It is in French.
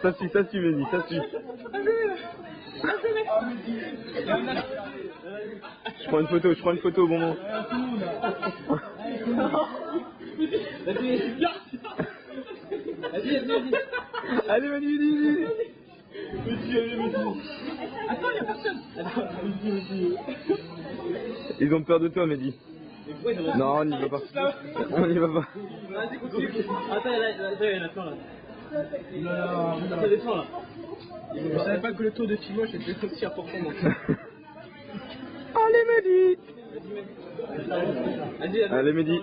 Ça suit, Mehdi, ça suit. Je prends une photo au bon moment. Allez, Mehdi. Attends, il n'y a personne. Ils ont peur de toi, Mehdi. Non, on n'y va pas. On n'y va pas. Vas-y, continue. Attends, il y en a plein là. Ça descend là. Je savais pas que le taux de Timoche était aussi important. Allez, Mehdi. Vas-y. Allez, Mehdi.